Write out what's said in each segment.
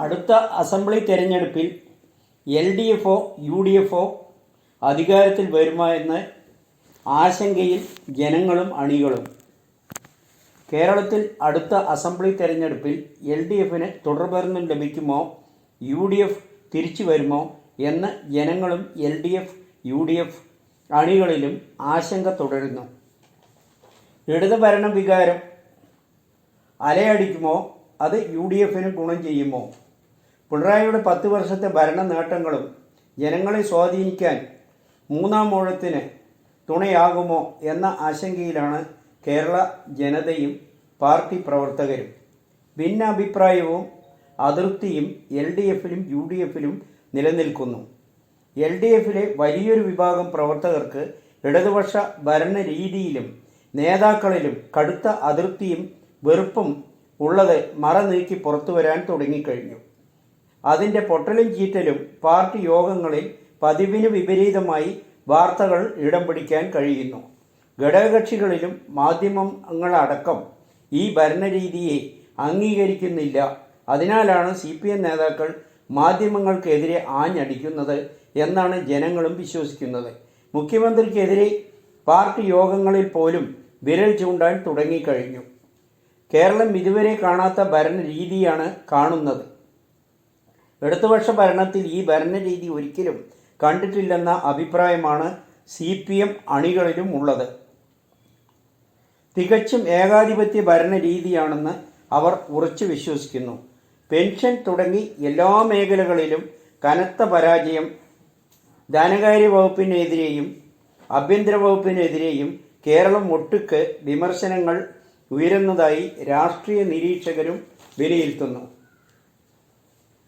അടുത്ത അസംബ്ലി തെരഞ്ഞെടുപ്പിൽ LDFോ UDFോ അധികാരത്തിൽ വരുമോ എന്ന ആശങ്കയിൽ ജനങ്ങളും അണികളും. കേരളത്തിൽ അടുത്ത അസംബ്ലി തെരഞ്ഞെടുപ്പിൽ LDFന് തുടർഭരണം ലഭിക്കുമോ, UDF തിരിച്ചു വരുമോ എന്ന് ജനങ്ങളും LDF UDF അണികളിലും ആശങ്ക തുടരുന്നു. ഇടത് ഭരണ വികാരം അലയടിക്കുമോ, അത് UDFന് ഗുണം ചെയ്യുമോ? പിണറായിയുടെ 10 വർഷത്തെ ഭരണ നേട്ടങ്ങളും ജനങ്ങളെ സ്വാധീനിക്കാൻ മൂന്നാം ഊഴത്തിന് തുണയാകുമോ എന്ന ആശങ്കയിലാണ് കേരള ജനതയും പാർട്ടി പ്രവർത്തകരും. ഭിന്നാഭിപ്രായവും അതൃപ്തിയും LDFിലും UDFിലും നിലനിൽക്കുന്നു. LDFിലെ വലിയൊരു വിഭാഗം പ്രവർത്തകർക്ക് ഇടതുപക്ഷ ഭരണരീതിയിലും നേതാക്കളിലും കടുത്ത അതൃപ്തിയും വെറുപ്പും ഉള്ളത് മറനീക്കി പുറത്തു വരാൻ തുടങ്ങിക്കഴിഞ്ഞു. അതിൻ്റെ പൊട്ടലും ചീറ്റലും പാർട്ടി യോഗങ്ങളിൽ പതിവിന് വിപരീതമായി വാർത്തകൾ ഇടം പിടിക്കാൻ കഴിയുന്നു. ഘടകകക്ഷികളിലും മാധ്യമങ്ങളടക്കം ഈ ഭരണരീതിയെ അംഗീകരിക്കുന്നില്ല. അതിനാലാണ് CPM നേതാക്കൾ മാധ്യമങ്ങൾക്കെതിരെ ആഞ്ഞടിക്കുന്നത് എന്നാണ് ജനങ്ങളും വിശ്വസിക്കുന്നത്. മുഖ്യമന്ത്രിക്കെതിരെ പാർട്ടി യോഗങ്ങളിൽ പോലും വിരൽ ചൂണ്ടാൻ തുടങ്ങിക്കഴിഞ്ഞു. കേരളം ഇതുവരെ കാണാത്ത ഭരണരീതിയാണ് കാണുന്നത്. ഇടതുപക്ഷ ഭരണത്തിൽ ഈ ഭരണരീതി ഒരിക്കലും കണ്ടിട്ടില്ലെന്ന അഭിപ്രായമാണ് CPM അണികളിലും ഉള്ളത്. തികച്ചും ഏകാധിപത്യ ഭരണരീതിയാണെന്ന് അവർ ഉറച്ചു വിശ്വസിക്കുന്നു. പെൻഷൻ തുടങ്ങി എല്ലാ മേഖലകളിലും കനത്ത പരാജയം. ധനകാര്യ വകുപ്പിനെതിരെയും ആഭ്യന്തര വകുപ്പിനെതിരെയും കേരളം ഒട്ടുക്ക് വിമർശനങ്ങൾ ഉയരുന്നതായി രാഷ്ട്രീയ നിരീക്ഷകരും വിലയിരുത്തുന്നു.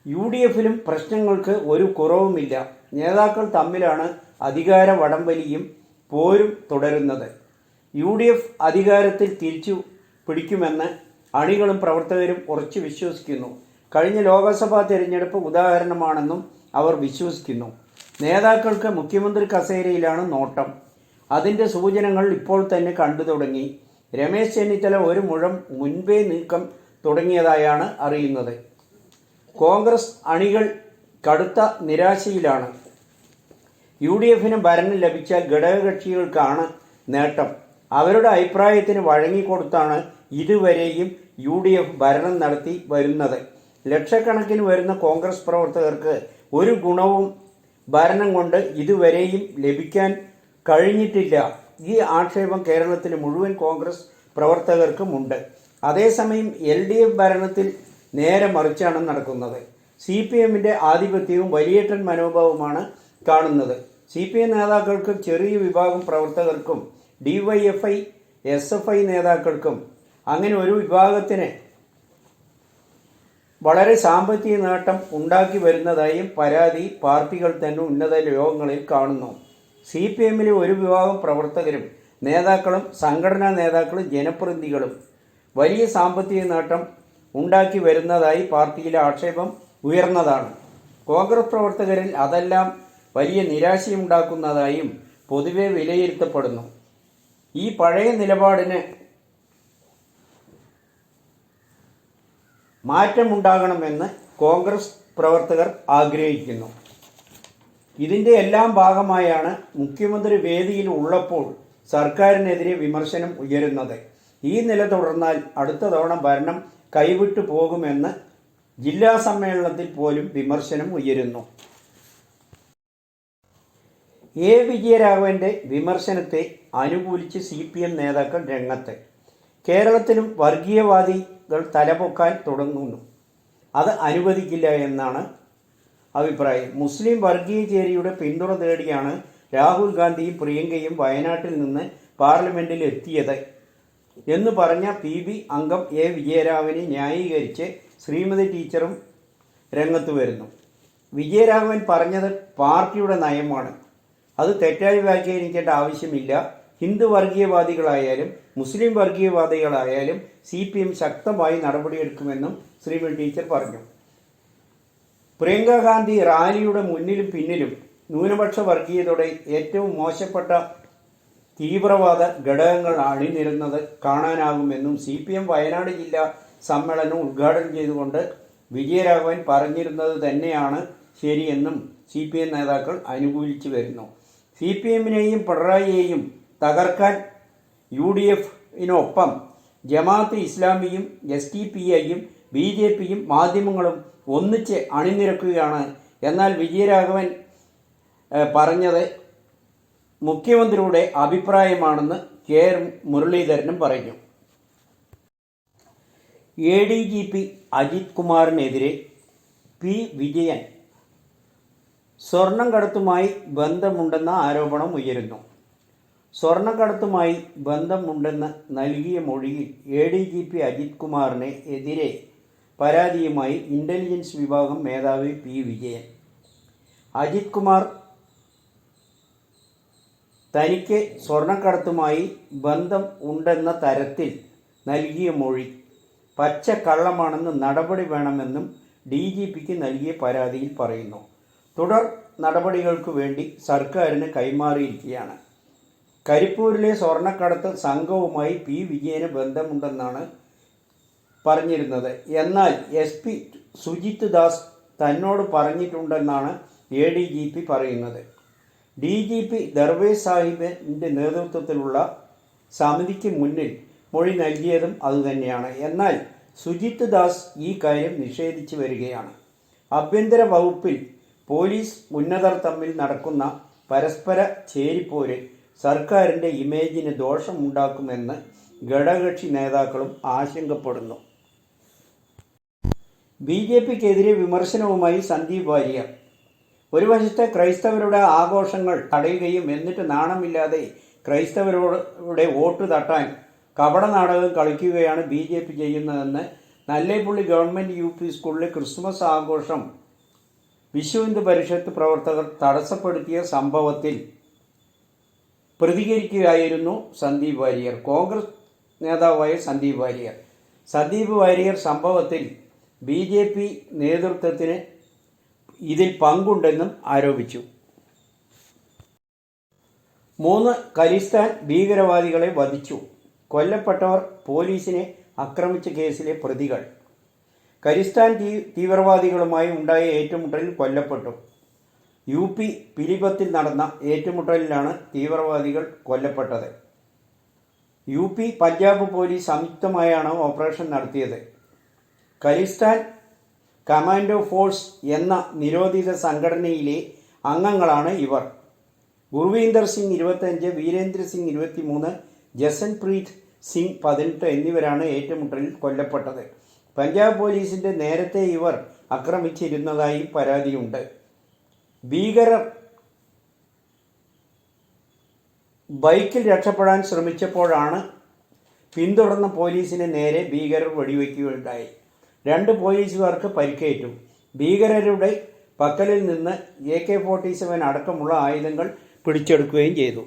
UDFിലും പ്രശ്നങ്ങൾക്ക് ഒരു കുറവുമില്ല. നേതാക്കൾ തമ്മിലാണ് അധികാര വടംവലിയും പോരും തുടരുന്നത്. UDF അധികാരത്തിൽ തിരിച്ചു പിടിക്കുമെന്ന് അണികളും പ്രവർത്തകരും ഉറച്ചു വിശ്വസിക്കുന്നു. കഴിഞ്ഞ ലോക്സഭാ തെരഞ്ഞെടുപ്പ് ഉദാഹരണമാണെന്നും അവർ വിശ്വസിക്കുന്നു. നേതാക്കൾക്ക് മുഖ്യമന്ത്രി കസേരയിലാണ് നോട്ടം. അതിൻ്റെ സൂചനകൾ ഇപ്പോൾ തന്നെ കണ്ടു തുടങ്ങി. രമേശ് ചെന്നിത്തല ഒരു മുഴം മുൻപേ നീക്കം തുടങ്ങിയതായാണ് അറിയുന്നത്. കോൺഗ്രസ് അണികൾ കടുത്ത നിരാശയിലാണ്. UDFന് ഭരണം ലഭിച്ചാൽ ഘടകകക്ഷികൾക്കാണ് നേട്ടം. അവരുടെ അഭിപ്രായത്തിന് വഴങ്ങിക്കൊടുത്താണ് ഇതുവരെയും UDF ഭരണം നടത്തി വരുന്നത്. ലക്ഷക്കണക്കിന് വരുന്ന കോൺഗ്രസ് പ്രവർത്തകർക്ക് ഒരു ഗുണവും ഭരണം കൊണ്ട് ഇതുവരെയും ലഭിക്കാൻ കഴിഞ്ഞിട്ടില്ല. ഈ ആക്ഷേപം കേരളത്തിലെ മുഴുവൻ കോൺഗ്രസ് പ്രവർത്തകർക്കുമുണ്ട്. അതേസമയം LDF ഭരണത്തിൽ നേരെ മറിച്ചാണ് നടക്കുന്നത്. CPMന്റെ ആധിപത്യവും വലിയേട്ടൻ മനോഭാവവുമാണ് കാണുന്നത്. CPM നേതാക്കൾക്കും ചെറിയ വിഭാഗം പ്രവർത്തകർക്കും DYFI SFI നേതാക്കൾക്കും അങ്ങനെ ഒരു വിഭാഗത്തിന് വളരെ സാമ്പത്തിക നേട്ടം ഉണ്ടാക്കി വരുന്നതായും പരാതി പാർട്ടികൾ തന്നെ ഉന്നത യോഗങ്ങളിൽ കാണുന്നു. CPMലെ ഒരു വിഭാഗം പ്രവർത്തകരും നേതാക്കളും സംഘടനാ നേതാക്കളും ജനപ്രതിനിധികളും വലിയ സാമ്പത്തിക നേട്ടം ഉണ്ടാക്കി വരുന്നതായി പാർട്ടിയിലെ ആക്ഷേപം ഉയർന്നതാണ്. കോൺഗ്രസ് പ്രവർത്തകരിൽ അതെല്ലാം വലിയ നിരാശയുണ്ടാക്കുന്നതായും പൊതുവെ വിലയിരുത്തപ്പെടുന്നു. ഈ പഴയ നിലപാടിന് മാറ്റമുണ്ടാകണമെന്ന് കോൺഗ്രസ് പ്രവർത്തകർ ആഗ്രഹിക്കുന്നു. ഇതിൻ്റെ എല്ലാം ഭാഗമായാണ് മുഖ്യമന്ത്രി വേദിയിൽ ഉള്ളപ്പോൾ സർക്കാരിനെതിരെ വിമർശനം ഉയരുന്നത്. ഈ നില തുടർന്നാൽ അടുത്ത തവണ ഭരണം കൈവിട്ടു പോകുമെന്ന് ജില്ലാ സമ്മേളനത്തിൽ പോലും വിമർശനം ഉയരുന്നു. വിജയരാഘവന്റെ വിമർശനത്തെ അനുകൂലിച്ച് CPM നേതാക്കൾ രംഗത്ത്. കേരളത്തിലും വർഗീയവാദികൾ തലപൊക്കാൻ തുടങ്ങുന്നു. അത് അനുവദിക്കില്ല എന്നാണ് അഭിപ്രായം. മുസ്ലിം വർഗീയ ചേരിയുടെ പിന്തുണ തേടിയാണ് രാഹുൽ ഗാന്ധിയും പ്രിയങ്കയും വയനാട്ടിൽ നിന്ന് പാർലമെന്റിൽ എത്തിയത് എന്ന് പറഞ്ഞ PB അംഗം വിജയരാഘവനെ ന്യായീകരിച്ച് ശ്രീമതി ടീച്ചറും രംഗത്ത് വരുന്നു. വിജയരാഘവൻ പറഞ്ഞത് പാർട്ടിയുടെ നയമാണ്. അത് തെറ്റായി വ്യാഖ്യാനിക്കേണ്ട ആവശ്യമില്ല. ഹിന്ദു വർഗീയവാദികളായാലും മുസ്ലിം വർഗീയവാദികളായാലും CPM ശക്തമായി നടപടിയെടുക്കുമെന്നും ശ്രീമതി ടീച്ചർ പറഞ്ഞു. പ്രിയങ്ക ഗാന്ധി റാലിയുടെ മുന്നിലും പിന്നിലും ന്യൂനപക്ഷ വർഗീയതയുടെ ഏറ്റവും മോശപ്പെട്ട തീവ്രവാദ ഘടകങ്ങൾ അണിനിരുന്നത് കാണാനാകുമെന്നും CPM വയനാട് ജില്ലാ സമ്മേളനം ഉദ്ഘാടനം ചെയ്തുകൊണ്ട് വിജയരാഘവൻ പറഞ്ഞിരുന്നത് തന്നെയാണ് ശരിയെന്നും CPM നേതാക്കൾ അനുകൂലിച്ചു വരുന്നു. CPMനെയും പിണറായിയെയും തകർക്കാൻ UDFിനൊപ്പം ജമാഅത്ത് ഇസ്ലാമിയും SDPIയും BJPയും മാധ്യമങ്ങളും ഒന്നിച്ച് അണിനിരക്കുകയാണ്. എന്നാൽ വിജയരാഘവൻ പറഞ്ഞത് മുഖ്യമന്ത്രിയുടെ അഭിപ്രായമാണെന്ന് മുരളീധരനും പറഞ്ഞു. ADGP Ajith കുമാറിനെതിരെ P. വിജയൻ സ്വർണ്ണക്കടത്തുമായി ബന്ധമുണ്ടെന്ന ആരോപണം ഉയരുന്നു. സ്വർണ്ണക്കടത്തുമായി ബന്ധമുണ്ടെന്ന് നൽകിയ മൊഴിയിൽ ADGP അജിത് കുമാറിന് എതിരെ പരാതിയുമായി ഇൻ്റലിജൻസ് വിഭാഗം മേധാവി P. വിജയൻ. അജിത് കുമാർ തനിക്ക് സ്വർണ്ണക്കടത്തുമായി ബന്ധം ഉണ്ടെന്ന തരത്തിൽ നൽകിയ മൊഴി പച്ചക്കള്ളമാണെന്ന് നടപടി വേണമെന്നും DGPക്ക് നൽകിയ പരാതിയിൽ പറയുന്നു. തുടർ നടപടികൾക്ക് വേണ്ടി സർക്കാരിന് കൈമാറിയിരിക്കുകയാണ്. കരിപ്പൂരിലെ സ്വർണ്ണക്കടത്ത് സംഘവുമായി P. വിജയന് ബന്ധമുണ്ടെന്നാണ് പറഞ്ഞിരുന്നത്. എന്നാൽ SP സുജിത് ദാസ് തന്നോട് പറഞ്ഞിട്ടുണ്ടെന്നാണ് ADGP പറയുന്നത്. DGP ദർവേസ് സാഹിബിൻ്റെ നേതൃത്വത്തിലുള്ള സമിതിക്ക് മുന്നിൽ മൊഴി നൽകിയതും അതുതന്നെയാണ്. എന്നാൽ സുജിത് ദാസ് ഈ കാര്യം നിഷേധിച്ചു വരികയാണ്. ആഭ്യന്തര വകുപ്പിൽ പോലീസ് ഉന്നതർ തമ്മിൽ നടക്കുന്ന പരസ്പര ചേരിപ്പോര് സർക്കാരിൻ്റെ ഇമേജിന് ദോഷമുണ്ടാക്കുമെന്ന് ഘടകകക്ഷി നേതാക്കളും ആശങ്കപ്പെടുന്നു. BJPക്കെതിരെ വിമർശനവുമായി സന്ദീപ് വാര്യർ. ഒരു വശത്തെ ക്രൈസ്തവരുടെ ആഘോഷങ്ങൾ തടയുകയും എന്നിട്ട് നാണമില്ലാതെ ക്രൈസ്തവരുടെ വോട്ട് തട്ടാൻ കപടനാടകം കളിക്കുകയാണ് BJP ചെയ്യുന്നതെന്ന് നല്ലേപ്പുള്ളി ഗവൺമെൻറ് UP സ്കൂളിലെ ക്രിസ്മസ് ആഘോഷം വിശ്വ ഹിന്ദു പരിഷത്ത് പ്രവർത്തകർ തടസ്സപ്പെടുത്തിയ സംഭവത്തിൽ പ്രതികരിക്കുകയായിരുന്നു സന്ദീപ് വാര്യർ. കോൺഗ്രസ് നേതാവായ സന്ദീപ് വാര്യർ സംഭവത്തിൽ BJP നേതൃത്വത്തിന് ഇതിൽ പങ്കുണ്ടെന്നും ആരോപിച്ചു. 3 ഖലിസ്ഥാൻ ഭീകരവാദികളെ വധിച്ചു. കൊല്ലപ്പെട്ടവർ പോലീസിനെ ആക്രമിച്ച കേസിലെ പ്രതികൾ. ഖലിസ്ഥാൻ തീവ്രവാദികളുമായി ഉണ്ടായ ഏറ്റുമുട്ടലിൽ കൊല്ലപ്പെട്ടു. UP പിലിഭത്തിൽ നടന്ന ഏറ്റുമുട്ടലിലാണ് തീവ്രവാദികൾ കൊല്ലപ്പെട്ടത്. UP പഞ്ചാബ് പോലീസ് സംയുക്തമായാണ് ഓപ്പറേഷൻ നടത്തിയത്. ഖലിസ്ഥാൻ കമാൻഡോ ഫോഴ്സ് എന്ന നിരോധിത സംഘടനയിലെ അംഗങ്ങളാണ് ഇവർ. ഗുർവീന്ദർ സിംഗ് 25, വീരേന്ദ്ര സിംഗ് 23, ജസൻപ്രീത് സിംഗ് 18 എന്നിവരാണ് ഏറ്റുമുട്ടലിൽ കൊല്ലപ്പെട്ടത്. പഞ്ചാബ് പോലീസിൻ്റെ നേരത്തെ ഇവർ ആക്രമിച്ചിരുന്നതായി പരാതിയുണ്ട്. ഭീകരർ ബൈക്കിൽ രക്ഷപ്പെടാൻ ശ്രമിച്ചപ്പോഴാണ് പിന്തുടർന്ന പോലീസിന് നേരെ ഭീകരർ വെടിവെക്കുകയുണ്ടായി. 2 പോലീസുകാർക്ക് പരിക്കേറ്റു. ഭീകരരുടെ പക്കലിൽ നിന്ന് AK-47 അടക്കമുള്ള ആയുധങ്ങൾ പിടിച്ചെടുക്കുകയും ചെയ്തു.